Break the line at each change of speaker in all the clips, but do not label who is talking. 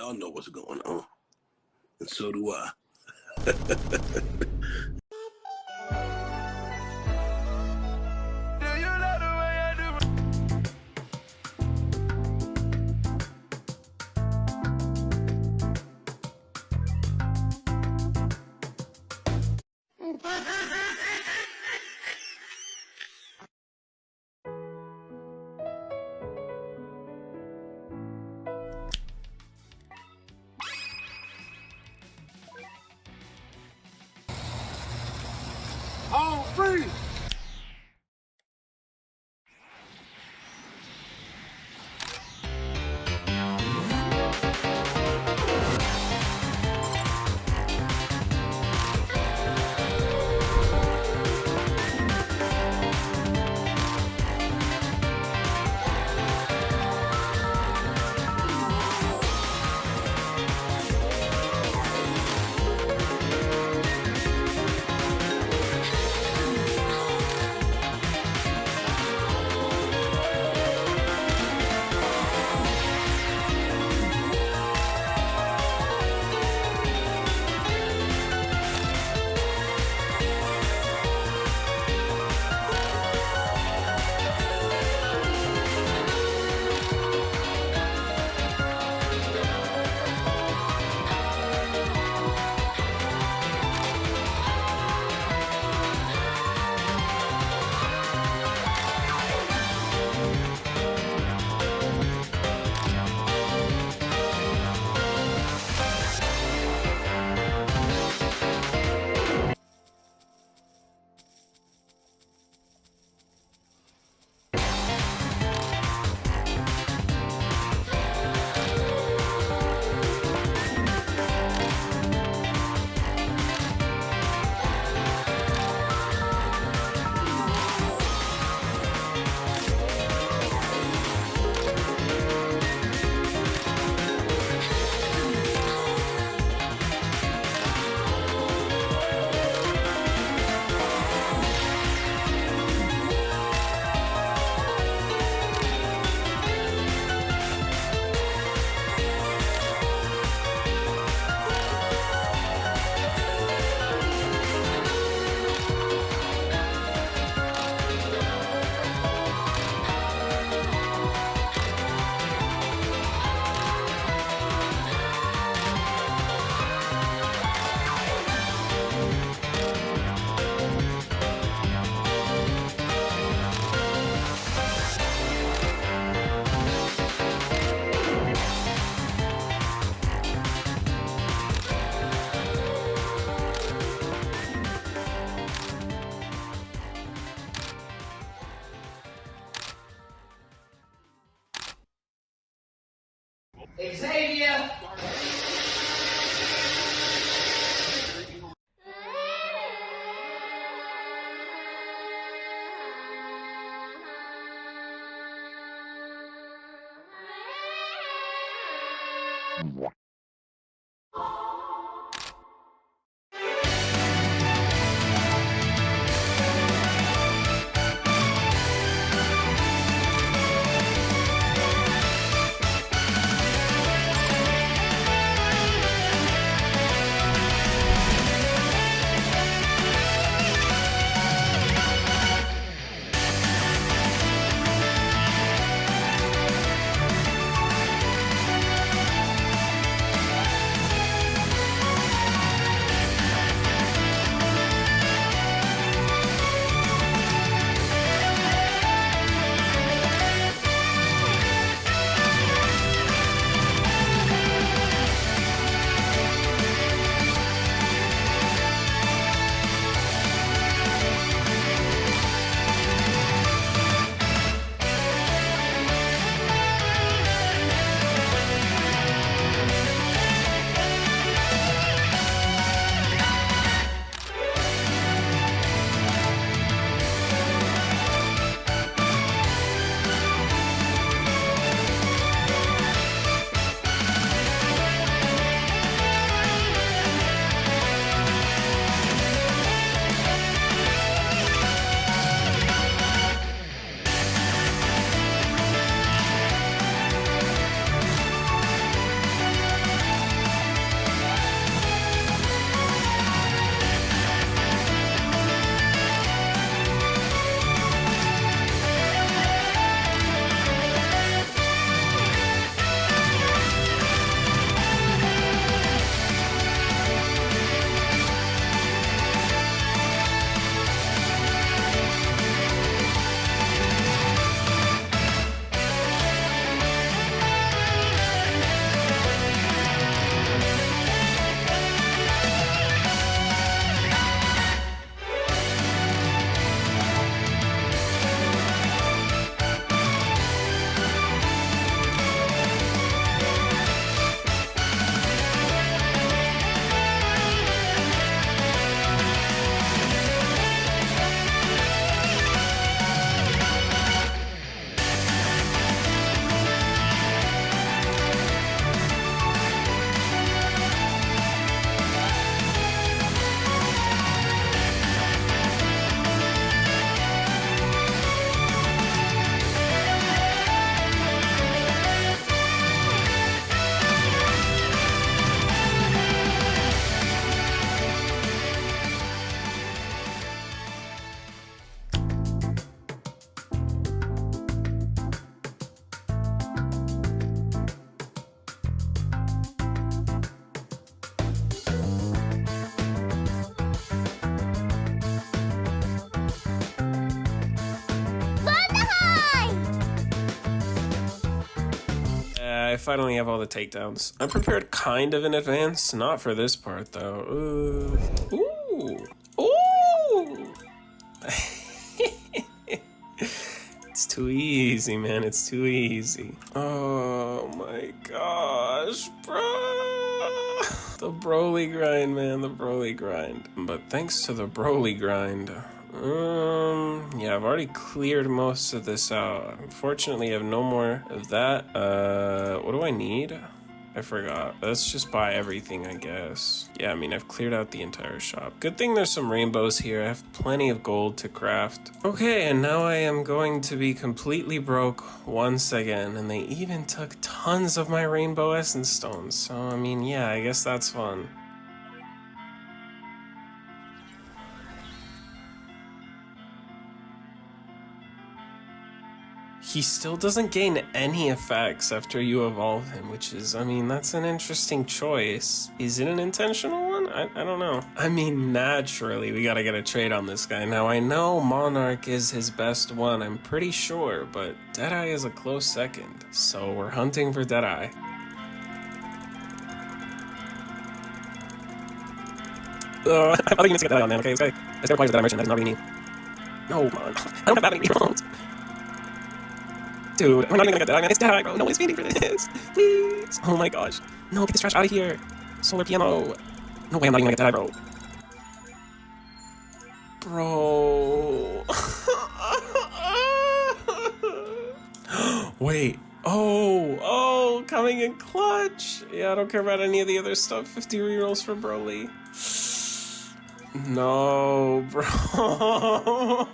y'all know what's going on. And so do I.
All free.
Xavier!
I finally have all the takedowns. I prepared kind of in advance, not for this part though. Ooh. Ooh. It's too easy, man. It's too easy. Oh my gosh, bro. The Broly grind, man. The Broly grind. But thanks to the Broly grind, yeah, I've already cleared most of this out. Unfortunately, I have no more of that. What do I need? I forgot. Let's just buy everything, I guess. Yeah, I mean, I've cleared out the entire shop. Good thing there's some rainbows here. I have plenty of gold to craft. Okay, and now I am going to be completely broke once again. And they even took tons of my rainbow essence stones. So, I mean, yeah, I guess that's fun. He still doesn't gain any effects after you evolve him, which is, I mean, that's an interesting choice. Is it an intentional one? I don't know. I mean, naturally, we gotta get a trade on this guy. Now, I know Monarch is his best one, I'm pretty sure, but Deadeye is a close second. So we're hunting for Deadeye. I thought you need to get Deadeye on, man, okay? This guy requires a Deadeye merchant, that is not what you need. No, man. I don't have that many Rerolls. Dude, I'm not even gonna get that, man. It's Deadeye, bro. No one's waiting for this. Please. Oh my gosh. No, get this trash out of here. Solar PMO. No way I'm not even gonna get Deadeye, bro. Bro. Wait. Oh, coming in clutch. Yeah, I don't care about any of the other stuff. 50 rerolls for Broly. No, bro.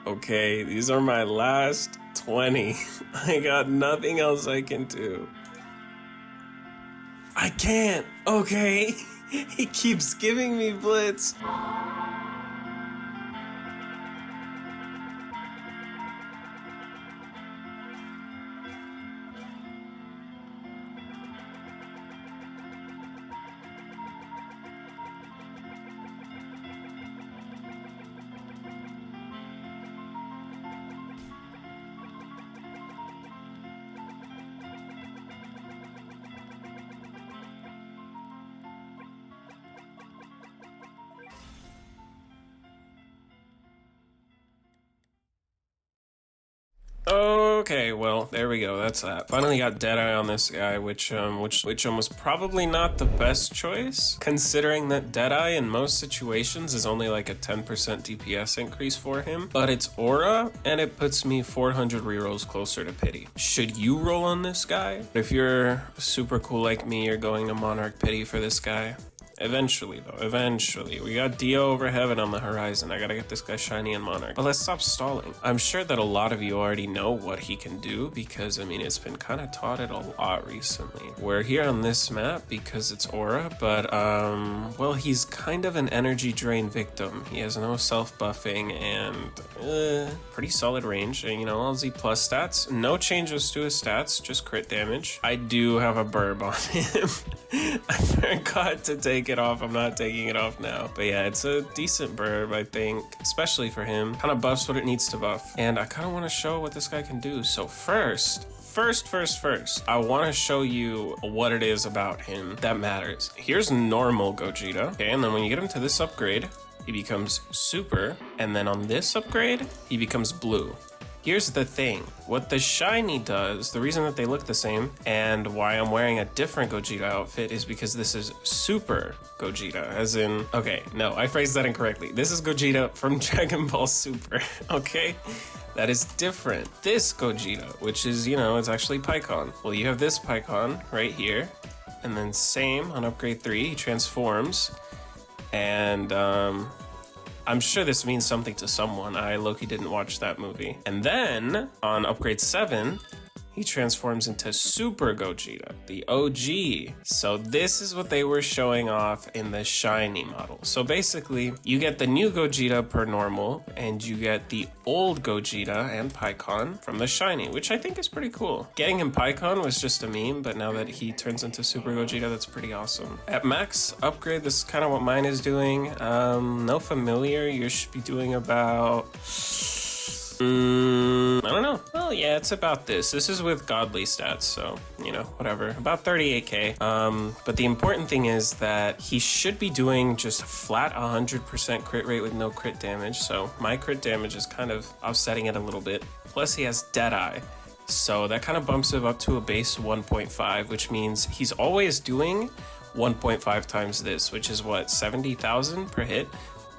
Okay, these are my last 20. I got nothing else I can do. I can't. Okay. He keeps giving me blitz. Okay, well, there we go. That's that. Finally got Deadeye on this guy, which was probably not the best choice, considering that Deadeye in most situations is only like a 10% DPS increase for him. But it's aura, and it puts me 400 rerolls closer to pity. Should you roll on this guy? If you're super cool like me, you're going to Monarch pity for this guy. Eventually, though. Eventually. We got Dio over heaven on the horizon. I gotta get this guy shiny and Monarch. But let's stop stalling. I'm sure that a lot of you already know what he can do because, I mean, it's been kind of taught it a lot recently. We're here on this map because it's aura, but, well, he's kind of an energy drain victim. He has no self-buffing and, pretty solid range. And, you know, LZ plus stats. No changes to his stats, just crit damage. I do have a burb on him. I forgot to take it off. I'm not taking it off now, but yeah, it's a decent burb, I think, especially for him. Kind of buffs what it needs to buff, and I kind of want to show what this guy can do. So first, I want to show you what it is about him that matters. Here's normal Gogeta, okay, and then when you get him to this upgrade, he becomes super, and then on this upgrade, he becomes blue. Here's the thing, what the shiny does, the reason that they look the same and why I'm wearing a different Gogeta outfit is because this is Super Gogeta, as in, okay, no, I phrased that incorrectly. This is Gogeta from Dragon Ball Super, okay? That is different. This Gogeta, which is, you know, it's actually Pikkon. Well, you have this Pikkon right here, and then same on upgrade 3, he transforms, and, I'm sure this means something to someone. I low-key didn't watch that movie. And then, on upgrade 7, he transforms into Super Gogeta, the OG. So this is what they were showing off in the shiny model. So basically, you get the new Gogeta per normal, and you get the old Gogeta and Pikkon from the shiny, which I think is pretty cool. Getting him Pikkon was just a meme, but now that he turns into Super Gogeta, that's pretty awesome. At max upgrade, this is kind of what mine is doing. No familiar, you should be doing about... I don't know. Well, yeah, it's about this. This is with godly stats, so, you know, whatever. About 38k. But the important thing is that he should be doing just a flat 100% crit rate with no crit damage, so my crit damage is kind of offsetting it a little bit. Plus, he has Deadeye. So that kind of bumps him up to a base 1.5, which means he's always doing 1.5 times this, which is what, 70,000 per hit?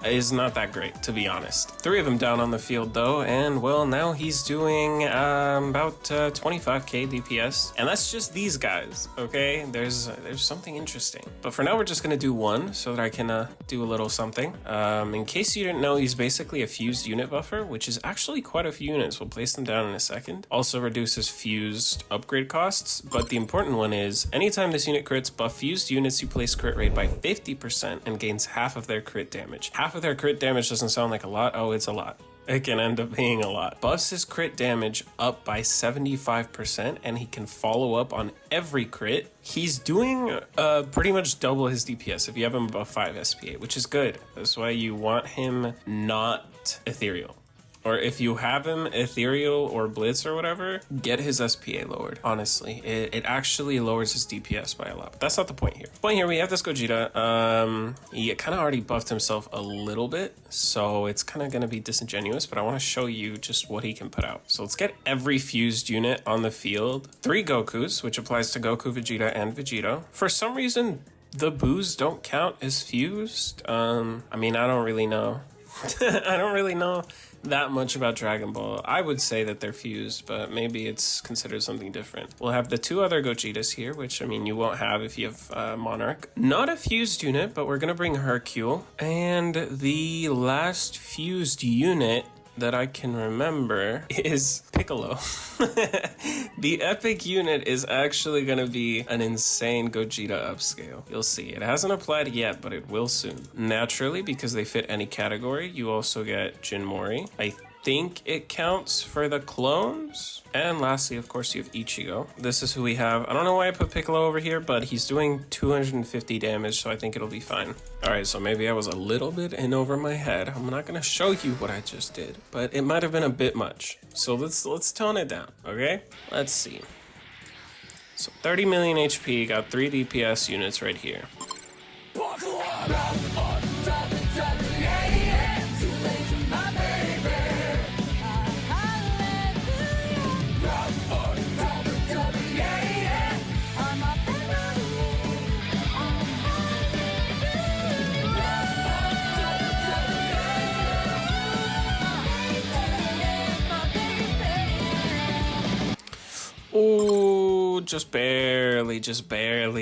Is not that great, to be honest. 3 of them down on the field though, and well, now he's doing about 25k DPS, and that's just these guys. Okay, there's something interesting, but for now we're just gonna do one so that I can do a little something. In case you didn't know, he's basically a fused unit buffer, which is actually quite a few units. We'll place them down in a second. Also reduces fused upgrade costs, but the important one is anytime this unit crits, buff fused units you place crit rate by 50% and gains half of their crit damage. Half of their crit damage doesn't sound like a lot. Oh, it's a lot. It can end up being a lot. Buffs his crit damage up by 75%, and he can follow up on every crit. He's doing pretty much double his DPS if you have him above 5 SPA, which is good. That's why you want him not ethereal. Or if you have him ethereal or blitz or whatever, get his SPA lowered. Honestly, it actually lowers his DPS by a lot. But that's not the point here. The point here, we have this Gogeta. He kind of already buffed himself a little bit, so it's kind of going to be disingenuous, but I want to show you just what he can put out. So let's get every fused unit on the field. 3 Gokus, which applies to Goku, Vegeta, and Vegeta. For some reason, the boos don't count as fused. I mean, I don't really know. I don't really know that much about Dragon Ball. I would say that they're fused, but maybe it's considered something different. We'll have the 2 other Gogetas here, which I mean you won't have if you have Monarch. Not a fused unit, but we're gonna bring Hercule. And the last fused unit that I can remember is Piccolo. The epic unit is actually gonna be an insane Gogeta upscale. You'll see. It hasn't applied yet, but it will soon. Naturally, because they fit any category, you also get Jinmori. I think it counts for the clones. And lastly, of course, you have Ichigo. This is who we have. I don't know why I put Piccolo over here, but he's doing 250 damage, so I think it'll be fine. All right, so maybe I was a little bit in over my head. I'm not gonna show you what I just did, but it might have been a bit much. So let's tone it down, okay? Let's see. So 30 million HP, got 3 DPS units right here. Ooh, just barely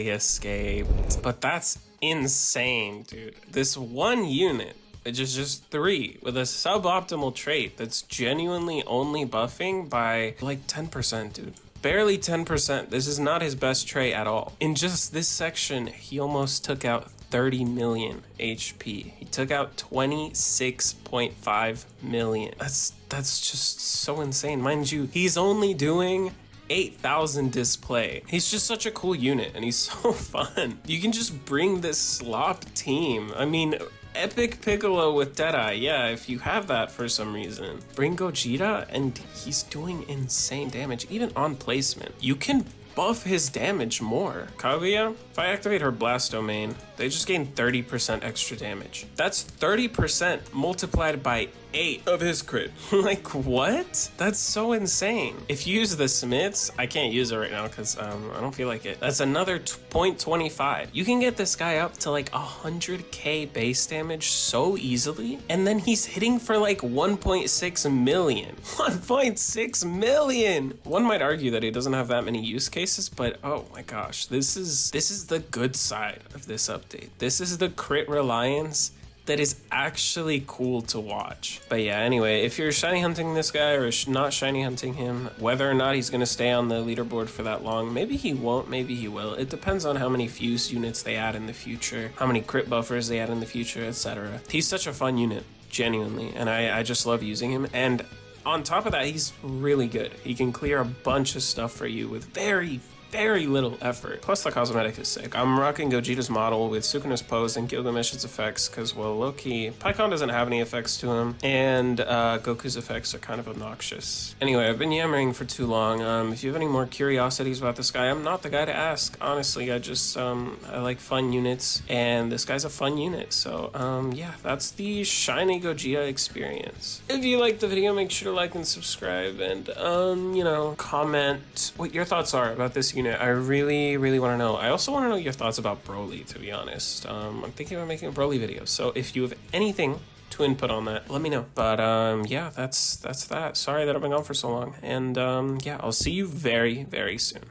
escaped. But that's insane, dude. This one unit, it's just 3 with a suboptimal trait that's genuinely only buffing by like 10%, dude. Barely 10%. This is not his best trait at all. In just this section, he almost took out 30 million HP. He took out 26.5 million. That's just so insane. Mind you, he's only doing 8,000 display. He's just such a cool unit and he's so fun. You can just bring this slop team. I mean, epic Piccolo with Deadeye. Yeah, if you have that for some reason. Bring Gogeta and he's doing insane damage, even on placement. You can buff his damage more. Kaguya, if I activate her Blast Domain, they just gain 30% extra damage. That's 30% multiplied by 8 of his crit. Like, what? That's so insane. If you use the Smiths, I can't use it right now because I don't feel like it. That's another 0.25. You can get this guy up to like 100k base damage so easily, and then he's hitting for like 1.6 million. 1.6 million! One might argue that he doesn't have that many use cases, but oh my gosh, this is the good side of this update. This is the crit reliance that is actually cool to watch. But yeah, anyway, if you're shiny hunting this guy or not shiny hunting him, whether or not he's gonna stay on the leaderboard for that long, maybe he won't, maybe he will. It depends on how many fuse units they add in the future, how many crit buffers they add in the future, etc. He's such a fun unit, genuinely, and I just love using him. And on top of that, he's really good. He can clear a bunch of stuff for you with very, very little effort. Plus the cosmetic is sick. I'm rocking Gogeta's model with Sukuna's pose and Gilgamesh's effects because, well, low-key, Pikkon doesn't have any effects to him, and Goku's effects are kind of obnoxious. Anyway, I've been yammering for too long. If you have any more curiosities about this guy, I'm not the guy to ask. Honestly, I just, I like fun units, and this guy's a fun unit. So, yeah, that's the shiny Gogeta experience. If you liked the video, make sure to like and subscribe, and, you know, comment what your thoughts are about this unit. I really, really want to know. I also want to know your thoughts about Broly, to be honest. I'm thinking about making a Broly video, so if you have anything to input on that, let me know. But yeah, that's that. Sorry that I've been gone for so long, and yeah, I'll see you very, very soon.